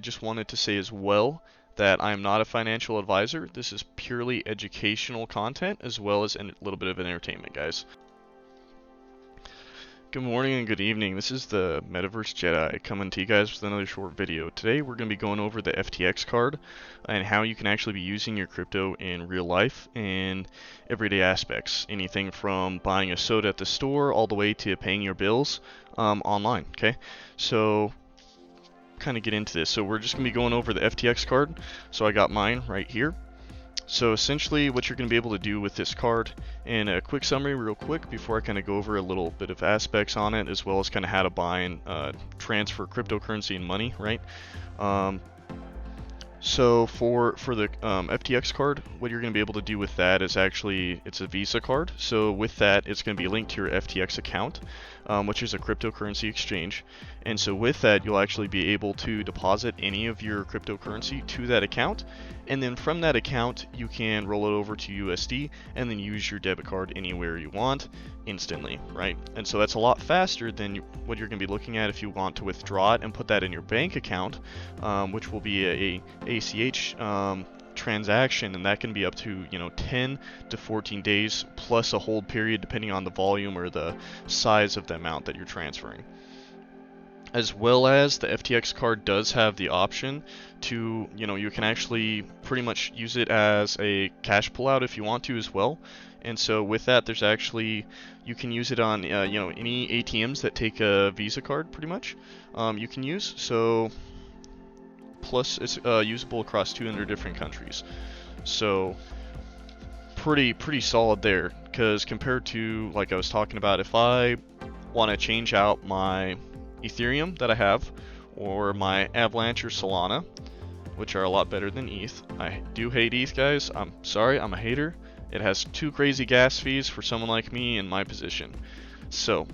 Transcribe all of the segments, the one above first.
just wanted to say as well that I am not a financial advisor. This is purely educational content as well as a little bit of entertainment, guys. Good morning and good evening. This is the Metaverse Jedi coming to you guys with another short video. Today we're going to be going over the FTX card and how you can actually be using your crypto in real life in everyday aspects. Anything from buying a soda at the store all the way to paying your bills online. Okay, so kind of get into this. So we're just going to be going over the FTX card. So I got mine right here. So essentially what you're going to be able to do with this card, in a quick summary real quick before I kind of go over a little bit of aspects on it, as well as kind of how to buy and transfer cryptocurrency and money, right? So for the FTX card, what you're going to be able to do with that is actually, it's a Visa card. So with that, it's going to be linked to your FTX account, which is a cryptocurrency exchange. And so with that, you'll actually be able to deposit any of your cryptocurrency to that account. And then from that account, you can roll it over to USD and then use your debit card anywhere you want instantly, right? And so that's a lot faster than what you're going to be looking at if you want to withdraw it and put that in your bank account, which will be a ACH transaction, and that can be up to 10 to 14 days plus a hold period depending on the volume or the size of the amount that you're transferring. As well as the FTX card does have the option to, you can actually pretty much use it as a cash pullout if you want to as well. And so with that, there's actually, you can use it on, any ATMs that take a Visa card pretty much, you can use. So plus it's usable across 200 different countries. So pretty solid there, because compared to, like I was talking about, if I want to change out my Ethereum that I have, or my Avalanche or Solana, which are a lot better than ETH. I do hate ETH, guys. I'm sorry, I'm a hater. It has too crazy gas fees for someone like me in my position. So,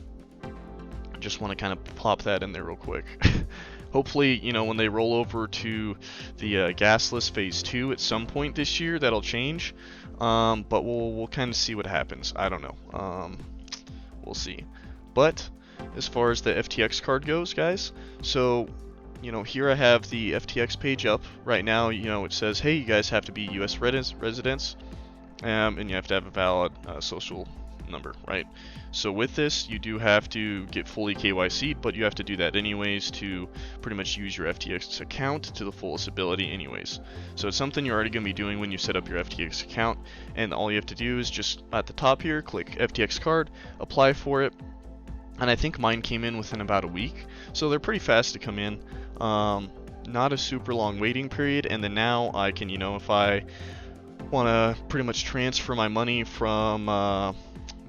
I just want to kind of plop that in there real quick. Hopefully, when they roll over to the gasless phase 2 at some point this year, that'll change. But we'll kind of see what happens. I don't know. We'll see. But as far as the FTX card goes, guys, so here I have the FTX page up right now. It says, hey, you guys have to be US residents, and you have to have a valid social number, right? So with this, you do have to get fully KYC'd, but you have to do that anyways to pretty much use your FTX account to the fullest ability anyways. So it's something you're already going to be doing when you set up your FTX account, and all you have to do is just at the top here, click FTX card, apply for it. And I think mine came in within about a week, so they're pretty fast to come in. Not a super long waiting period, and then now I can, if I want to pretty much transfer my money from,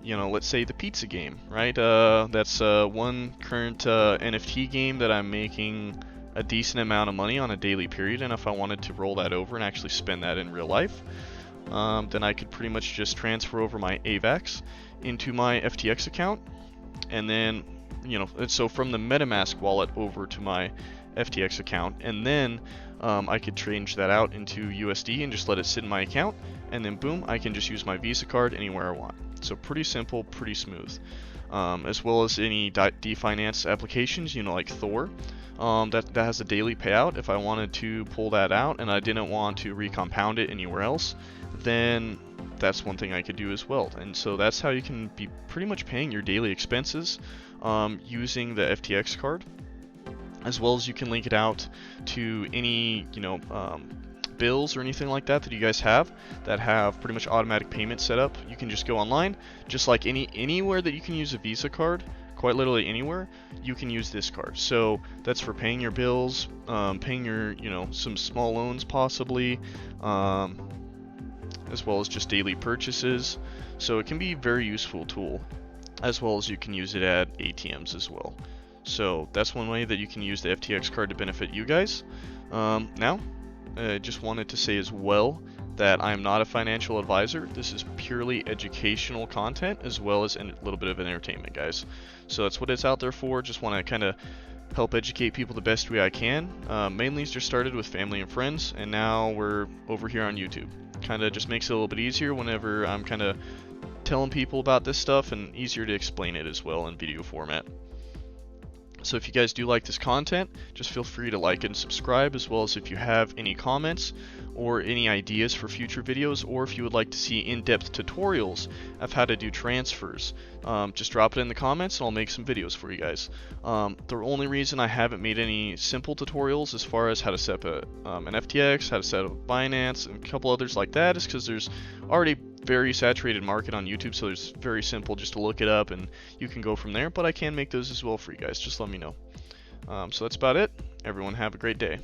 let's say the pizza game, right? That's one current NFT game that I'm making a decent amount of money on a daily period, and if I wanted to roll that over and actually spend that in real life, then I could pretty much just transfer over my AVAX into my FTX account. And then, so from the MetaMask wallet over to my FTX account, and then I could change that out into USD and just let it sit in my account, and then boom, I can just use my Visa card anywhere I want. So pretty simple, pretty smooth. As well as any DeFinance applications, like Thor, that has a daily payout. If I wanted to pull that out and I didn't want to recompound it anywhere else, then that's one thing I could do as well. And so that's how you can be pretty much paying your daily expenses using the FTX card, as well as you can link it out to any bills or anything like that you guys have that have pretty much automatic payment set up. You can just go online, just like anywhere that you can use a Visa card, quite literally anywhere, you can use this card. So that's for paying your bills, paying your some small loans possibly, as well as just daily purchases. So it can be a very useful tool, as well as you can use it at ATMs as well. So that's one way that you can use the FTX card to benefit you guys. Now, I just wanted to say as well that I'm not a financial advisor. This is purely educational content as well as a little bit of entertainment, guys. So that's what it's out there for. Just want to kind of help educate people the best way I can. Mainly just started with family and friends, and now we're over here on YouTube. Kind of just makes it a little bit easier whenever I'm kind of telling people about this stuff, and easier to explain it as well in video format. So if you guys do like this content, just feel free to like and subscribe, as well as if you have any comments or any ideas for future videos, or if you would like to see in-depth tutorials of how to do transfers, just drop it in the comments and I'll make some videos for you guys. The only reason I haven't made any simple tutorials as far as how to set up an FTX, how to set up Binance, and a couple others like that is because there's already very saturated market on YouTube, so it's very simple just to look it up and you can go from there, but I can make those as well for you guys. Just let me know. So that's about it. Everyone have a great day.